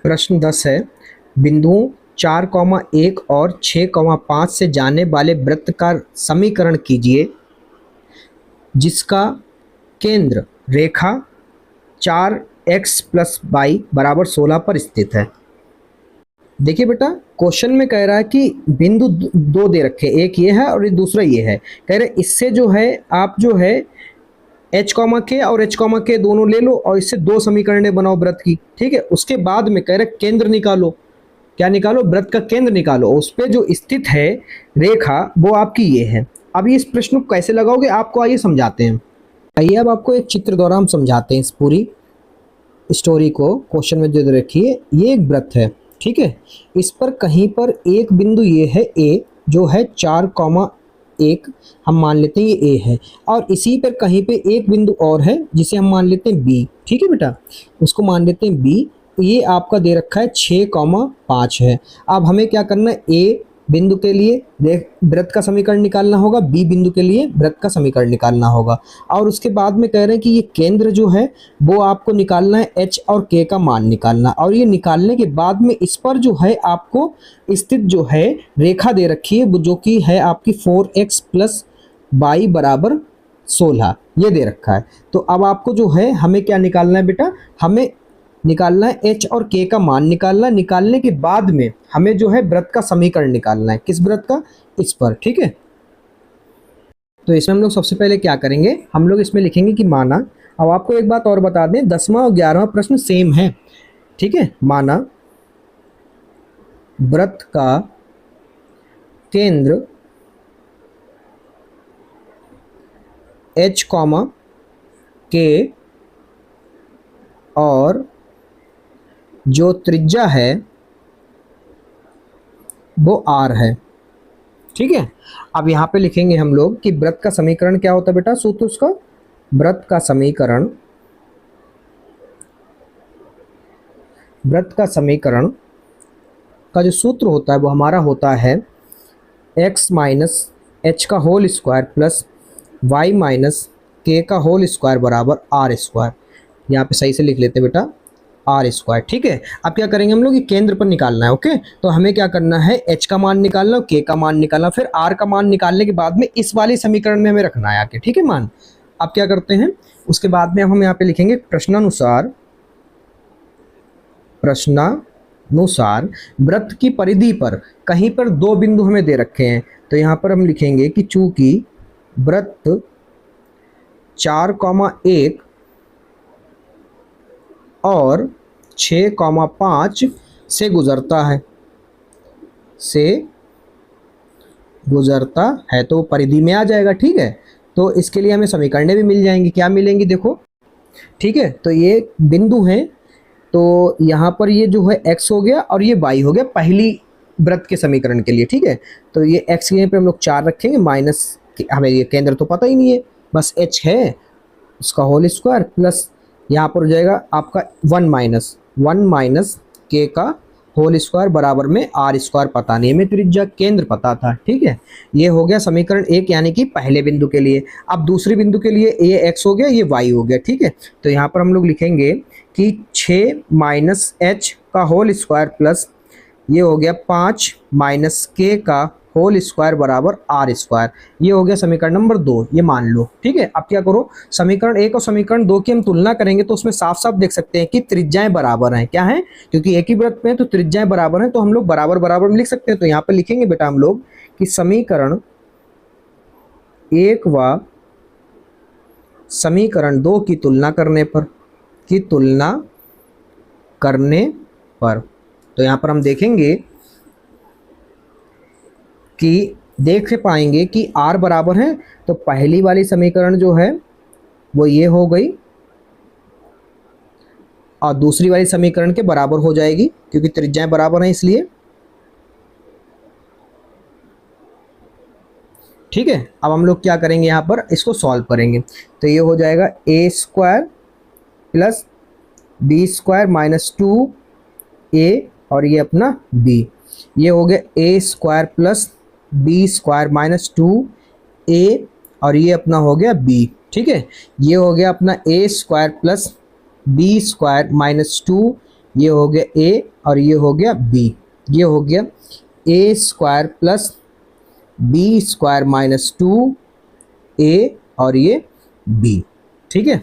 प्रश्न 10 है, बिंदुओं 4,1 और 6,5 से जाने वाले वृत्त का समीकरण कीजिए जिसका केंद्र रेखा 4x प्लस वाई बराबर 16 पर स्थित है। देखिए बेटा, क्वेश्चन में कह रहा है कि बिंदु दो दे रखे, एक ये है और दूसरा ये है। कह रहे इससे जो है आप जो है h कॉमा के और h कॉमा के दोनों ले लो और इससे दो समीकरणें बनाओ वृत्त की। ठीक है, उसके बाद में कह रहे केंद्र निकालो। क्या निकालो? वृत्त का केंद्र निकालो। उस पर जो स्थित है रेखा वो आपकी ये है। अब इस प्रश्न को कैसे लगाओगे आपको आइए समझाते हैं। आइए अब आपको एक चित्र द्वारा हम समझाते हैं इस पूरी स्टोरी को। क्वेश्चन में जो रखिए, ये एक वृत्त है। ठीक है, इस पर कहीं पर एक बिंदु ये है ए, जो है 4,1 हम मान लेते हैं ये ए है, और इसी पर कहीं पे एक बिंदु और है जिसे हम मान लेते हैं बी। ठीक है बेटा, उसको मान लेते हैं बी। ये आपका दे रखा है 6,5 है। अब हमें क्या करना है, ए बिंदु के लिए वृत्त का समीकरण निकालना होगा, बी बिंदु के लिए वृत्त का समीकरण निकालना होगा, और उसके बाद में कह रहे हैं कि ये केंद्र जो है वो आपको निकालना है, एच और के का मान निकालना। और ये निकालने के बाद में इस पर जो है आपको स्थित जो है रेखा दे रखी है, वो जो कि है आपकी 4x प्लस वाई बराबर 16, ये दे रखा है। तो अब आपको जो है हमें क्या निकालना है बेटा, हमें निकालना है एच और के का मान निकालना। निकालने के बाद में हमें जो है वृत्त का समीकरण निकालना है। किस वृत्त का? इस पर। ठीक है, तो इसमें हम लोग सबसे पहले क्या करेंगे, हम लोग इसमें लिखेंगे कि माना। अब आपको एक बात और बता दें, 10वां और 11वां प्रश्न सेम है। ठीक है, माना वृत्त का केंद्र एच कॉमा के और जो त्रिज्या है वो आर है। ठीक है, अब यहाँ पे लिखेंगे हम लोग कि वृत्त का समीकरण क्या होता है बेटा, सूत्र उसका, वृत्त का समीकरण का जो सूत्र होता है वो हमारा होता है x माइनस एच का whole square plus Y minus K का होल स्क्वायर बराबर आर स्क्वायर। यहाँ पे सही से लिख लेते हैं बेटा, आर स्क्वायर। ठीक है, अब क्या करेंगे हम लोग, ये केंद्र पर निकालना है। ओके, तो हमें क्या करना है, एच का मान निकालना, के का मान निकालना, फिर आर का मान निकालने के बाद में इस वाले समीकरण में हमें रखना है आके। ठीक है मान, अब क्या करते हैं, उसके बाद में हम यहाँ पे लिखेंगे प्रश्नानुसार वृत्त की परिधि पर कहीं पर दो बिंदु हमें दे रखे हैं। तो यहाँ पर हम लिखेंगे कि चूंकि वृत्त 4,1 और 6,5 से गुजरता है तो परिधि में आ जाएगा। ठीक है, तो इसके लिए हमें समीकरणें भी मिल जाएंगी। क्या मिलेंगी देखो। ठीक है, तो ये बिंदु हैं, तो यहाँ पर ये जो है x हो गया और ये y हो गया पहली वृत्त के समीकरण के लिए। ठीक है, तो ये x के यहाँ पे हम लोग 4 रखेंगे, माइनस हमें ये केंद्र तो पता ही नहीं है, बस h है उसका होल स्क्वायर प्लस यहाँ पर हो जाएगा आपका 1 माइनस के का होल स्क्वायर बराबर में आर स्क्वायर पता नहीं, हमें त्रिज्या केंद्र पता था। ठीक है, ये हो गया समीकरण 1 यानी कि पहले बिंदु के लिए। अब दूसरी बिंदु के लिए ये x हो गया, ये y हो गया। ठीक है, तो यहाँ पर हम लोग लिखेंगे कि 6 माइनस एच का होल स्क्वायर प्लस ये हो गया 5 माइनस के का होल स्क्वायर बराबर आर स्क्वायर। ये हो गया समीकरण नंबर 2, ये मान लो। ठीक है, अब क्या करो, समीकरण 1 और समीकरण 2 की हम तुलना करेंगे तो उसमें साफ साफ देख सकते हैं कि त्रिज्याएं बराबर हैं। क्या है, क्योंकि एक ही वृत्त में तो त्रिज्याएं बराबर हैं, तो हम लोग बराबर बराबर में लिख सकते हैं। तो यहाँ पर लिखेंगे बेटा हम लोग कि समीकरण 1 व समीकरण 2 की तुलना करने पर तो यहाँ पर हम देखेंगे कि देख पाएंगे कि r बराबर है, तो पहली वाली समीकरण जो है वो ये हो गई और दूसरी वाली समीकरण के बराबर हो जाएगी क्योंकि त्रिज्याएं बराबर हैं इसलिए। ठीक है, अब हम लोग क्या करेंगे, यहाँ पर इसको सॉल्व करेंगे। तो ये हो जाएगा a square plus b square minus 2a और ये अपना b। ये हो गया a square plus B square minus 2a और ये अपना हो गया b। ठीक है, ये हो गया अपना a square plus B square minus 2, ये हो गया a और ये हो गया b। ये हो गया a square plus b square minus 2a और ये b। ठीक है,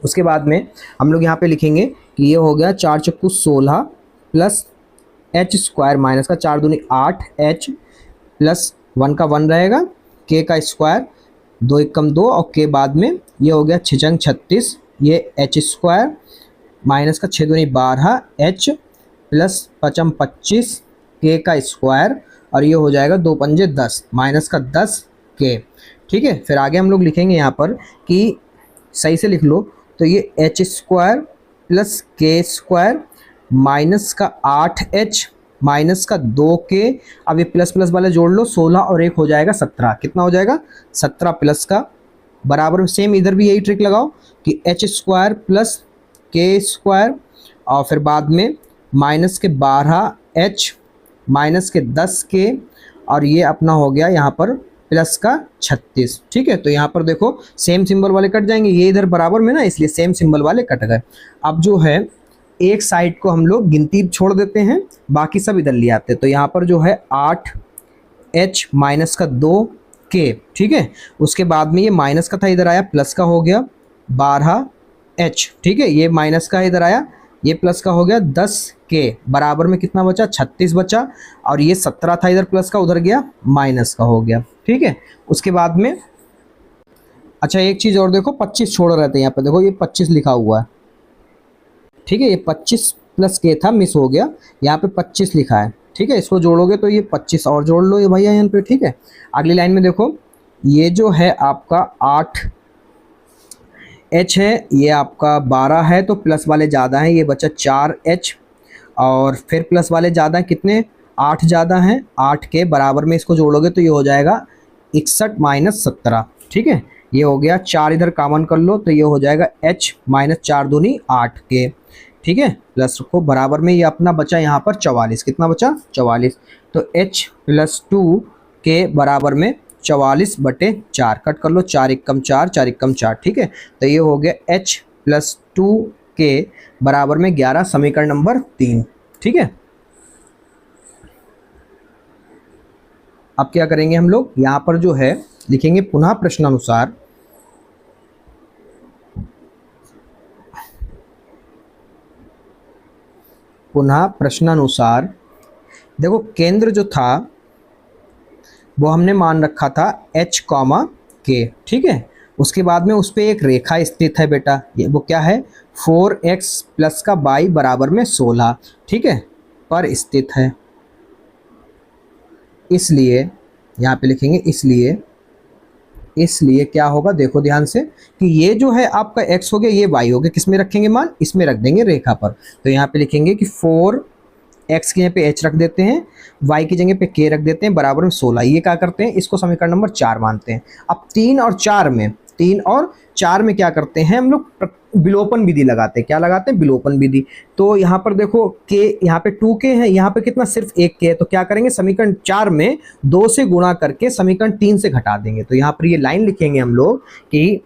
उसके बाद में हम लोग यहाँ पे लिखेंगे कि ये हो गया 4 चक्कू 16 प्लस h स्क्वायर माइनस का 4 दूनी 8 h प्लस 1 का 1 रहेगा, k का स्क्वायर 2 एकम 2 और k बाद में ये हो गया 6 चंग 36, ये h स्क्वायर माइनस का 6 दूनी 12 h प्लस 5 25 k का स्क्वायर और ये हो जाएगा 2 पंजे 10 माइनस का 10 k। ठीक है, फिर आगे हम लोग लिखेंगे यहाँ पर कि सही से लिख लो, तो ये h square plus k square minus का 8h माइनस का 2k। अब ये प्लस प्लस वाले जोड़ लो, 16 और 1 हो जाएगा 17। कितना हो जाएगा 17 प्लस का बराबर, सेम इधर भी यही ट्रिक लगाओ कि h square plus k square और फिर बाद में माइनस के 12h माइनस के 10k और ये अपना हो गया यहाँ पर प्लस का 36। ठीक है, तो यहाँ पर देखो सेम सिंबल वाले कट जाएंगे, ये इधर बराबर में ना इसलिए सेम सिंबल वाले कट गए। अब जो है एक साइड को हम लोग गिनती छोड़ देते हैं, बाकी सब इधर ले आते हैं। तो यहाँ पर जो है 8h माइनस का 2k। ठीक है, उसके बाद में ये माइनस का था इधर आया प्लस का हो गया 12h। ठीक है, ये माइनस का इधर आया, ये प्लस का हो गया 10k बराबर में कितना बचा 36 बचा, और ये 17 था इधर प्लस का उधर गया माइनस का हो गया। ठीक है, उसके बाद में अच्छा एक चीज़ और देखो 25 छोड़ रहे थे यहाँ पे, देखो ये 25 लिखा हुआ है। ठीक है, ये 25 प्लस k था मिस हो गया, यहाँ पे 25 लिखा है। ठीक है, इसको जोड़ोगे तो ये 25 और जोड़ लो ये भैया यहाँ पे। ठीक है, अगली लाइन में देखो ये जो है आपका 8h है, ये आपका 12 है तो प्लस वाले ज़्यादा हैं, ये बचा 4h और फिर प्लस वाले ज़्यादा हैं, कितने 8 ज़्यादा हैं 8k बराबर में इसको जोड़ोगे तो ये हो जाएगा 61 माइनस 17। ठीक है, ये हो गया 4 इधर कॉमन कर लो तो ये हो जाएगा h माइनस 4 दूनी 8k। ठीक है, प्लस रखो बराबर में, ये अपना बचा यहाँ पर 44। कितना बचा 44, तो h प्लस 2k बराबर में 44/4 कट कर लो, 4 एकम 4 4 एकम 4। ठीक है, तो ये हो गया h प्लस 2k बराबर में 11, समीकरण नंबर 3। ठीक है, अब क्या करेंगे हम लोग यहाँ पर जो है लिखेंगे पुनः प्रश्नानुसार। पुनः प्रश्नानुसार देखो केंद्र जो था वो हमने मान रखा था h, k। ठीक है, उसके बाद में उस पर एक रेखा स्थित है बेटा, ये वो क्या है 4x प्लस का y बराबर में 16। ठीक है, पर स्थित है, इसलिए यहाँ पे लिखेंगे इसलिए क्या होगा देखो ध्यान से कि ये जो है आपका x हो गया, ये y हो गया, किस में रखेंगे मान, इसमें रख देंगे रेखा पर। तो यहाँ पे लिखेंगे कि 4x की जगह पे h रख देते हैं, y की जगह पे k रख देते हैं बराबर में 16। ये क्या करते हैं, इसको समीकरण नंबर 4 मानते हैं। अब 3 और 4 में क्या करते हैं हम लोग विलोपन विधि लगाते हैं। क्या लगाते हैं, विलोपन विधि। तो यहाँ पर देखो k यहाँ पे 2k है, यहाँ पे कितना सिर्फ 1k है, तो क्या करेंगे समीकरण 4 में 2 से गुणा करके समीकरण 3 से घटा देंगे। तो यहाँ पर ये लाइन लिखेंगे हम लोग कि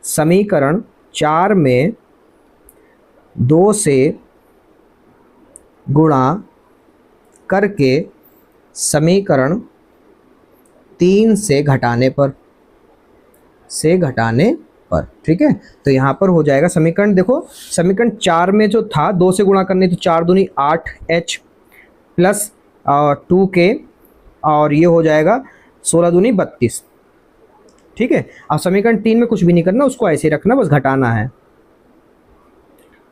समीकरण 4 में 2 से गुणा करके समीकरण 3 से घटाने पर ठीक है, तो यहाँ पर हो जाएगा समीकरण, देखो समीकरण 4 में जो था 2 से गुणा करने तो 4 दूनी 8h प्लस 2k और ये हो जाएगा 16 दूनी 32। ठीक है, अब समीकरण 3 में कुछ भी नहीं करना, उसको ऐसे ही रखना, बस घटाना है।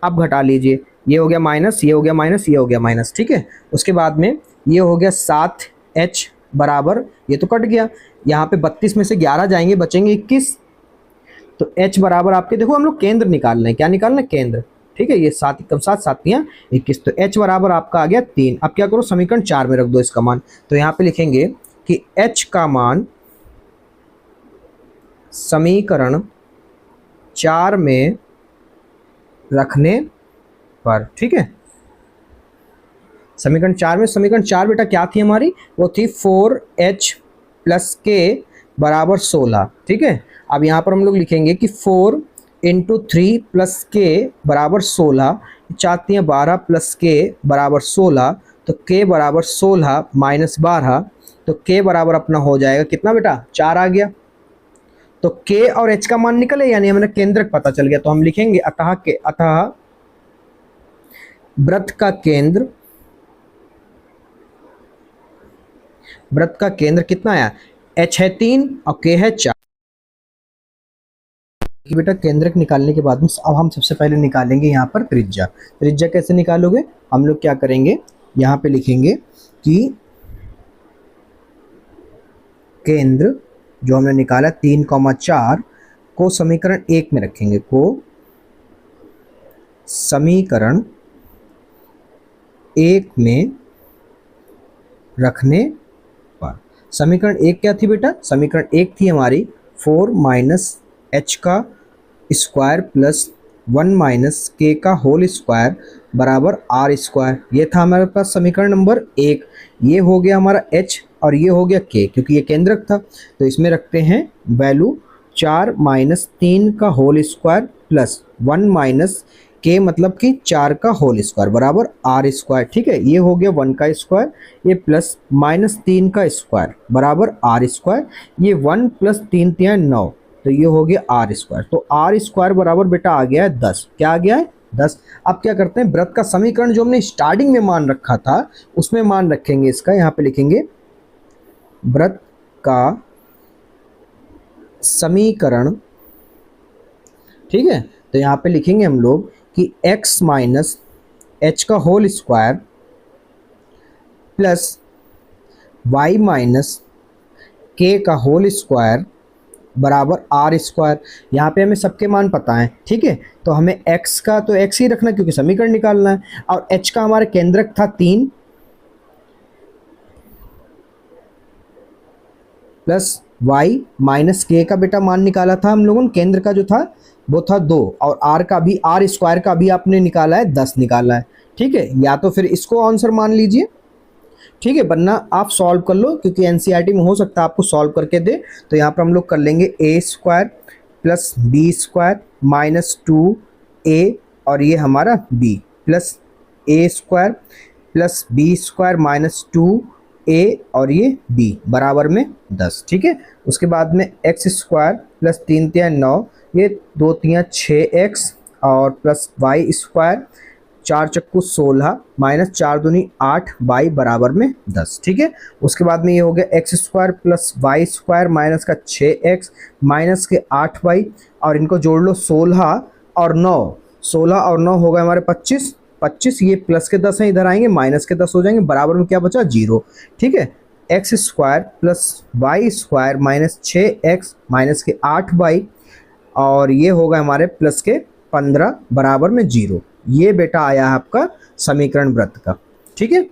अब घटा लीजिए, ये हो गया माइनस, ये हो गया माइनस, ये हो गया माइनस। ठीक है, उसके बाद में ये हो गया 7h बराबर, ये तो कट गया, यहाँ पे 32 में से 11 जाएंगे, बचेंगे 21। तो h बराबर आपके देखो हम लोग केंद्र निकालना है, क्या निकालना है केंद्र। ठीक है, ये 7 एकम 7 7 21, तो h बराबर आपका आ गया 3। अब क्या करो समीकरण 4 में रख दो इसका मान। तो यहाँ पे लिखेंगे कि h का मान समीकरण 4 में रखने पर। ठीक है, समीकरण 4 बेटा क्या थी हमारी, वो थी 4h प्लस k बराबर 16। ठीक है, अब यहाँ पर हम लोग लिखेंगे कि 4 इंटू 3 प्लस के बराबर 16, 4×3 = 12 प्लस के बराबर 16, तो के बराबर 16 माइनस 12, तो के बराबर अपना हो जाएगा कितना बेटा 4 आ गया। तो के और एच का मान निकले यानी हमें केंद्रक पता चल गया। तो हम लिखेंगे अतः वृत्त का केंद्र कितना आया, एच है 3 और के है 4। बेटा केंद्रक निकालने के बाद में अब हम सबसे पहले निकालेंगे यहाँ पर त्रिज्या। त्रिज्या कैसे निकालोगे, हम लोग क्या करेंगे, यहाँ पे लिखेंगे कि केंद्र जो हमने निकाला 3,4 को समीकरण 1 में रखेंगे, को समीकरण 1 में रखने पर, समीकरण 1 क्या थी बेटा, समीकरण 1 थी हमारी 4 - h का स्क्वायर प्लस 1 - k का होल स्क्वायर बराबर r स्क्वायर। ये था हमारे पास समीकरण नंबर 1। ये हो गया हमारा h और ये हो गया k, क्योंकि ये केंद्रक था। तो इसमें रखते हैं वैल्यू 4 - 3 का होल स्क्वायर प्लस 1 - k मतलब कि 4 का होल स्क्वायर बराबर r स्क्वायर। ठीक है, ये हो गया 1 का स्क्वायर, ये प्लस -3 का स्क्वायर बराबर r स्क्वायर, ये 1 + 3 = 9, तो ये हो गया r स्क्वायर। तो r स्क्वायर बराबर बेटा आ गया है 10। क्या आ गया है 10। अब क्या करते हैं, वृत्त का समीकरण जो हमने स्टार्टिंग में मान रखा था उसमें मान रखेंगे इसका, यहाँ पे लिखेंगे वृत्त का समीकरण। ठीक है, तो यहाँ पे लिखेंगे हम लोग कि x - h का होल स्क्वायर प्लस y - k का होल स्क्वायर बराबर r स्क्वायर। यहाँ पे हमें सबके मान पता है। ठीक है, तो हमें x का तो x ही रखना क्योंकि समीकरण निकालना है, और h का हमारे केंद्रक था 3 प्लस y - k का बेटा मान निकाला था हम लोगों ने, केंद्र का जो था वो था 2, और r का भी, r स्क्वायर का भी आपने निकाला है 10 निकाला है। ठीक है, या तो फिर इसको आंसर मान लीजिए। ठीक है, वरना आप सॉल्व कर लो क्योंकि एनसीईआरटी में हो सकता है आपको सॉल्व करके दे। तो यहाँ पर हम लोग कर लेंगे a² प्लस b² - 2a और ये हमारा b plus a² plus b² - 2a और ये b बराबर में 10। ठीक है, उसके बाद में x² प्लस 3 × 9, ये 2 × 6x और प्लस y², 4 × 16 - 4 दूनी 8 y बराबर में 10। ठीक है, उसके बाद में ये हो गया x² प्लस y² माइनस का 6x माइनस के 8y, और इनको जोड़ लो 16 और 9, 16 और 9 हो गए हमारे 25, 25 ये प्लस के 10 हैं इधर आएंगे, माइनस के 10 हो जाएंगे, बराबर में क्या बचा 0। ठीक है, x² plus y² minus 6x minus के 8y और ये होगा हमारे प्लस के 15 बराबर में 0। ये बेटा आया है आपका समीकरण वृत्त का। ठीक है।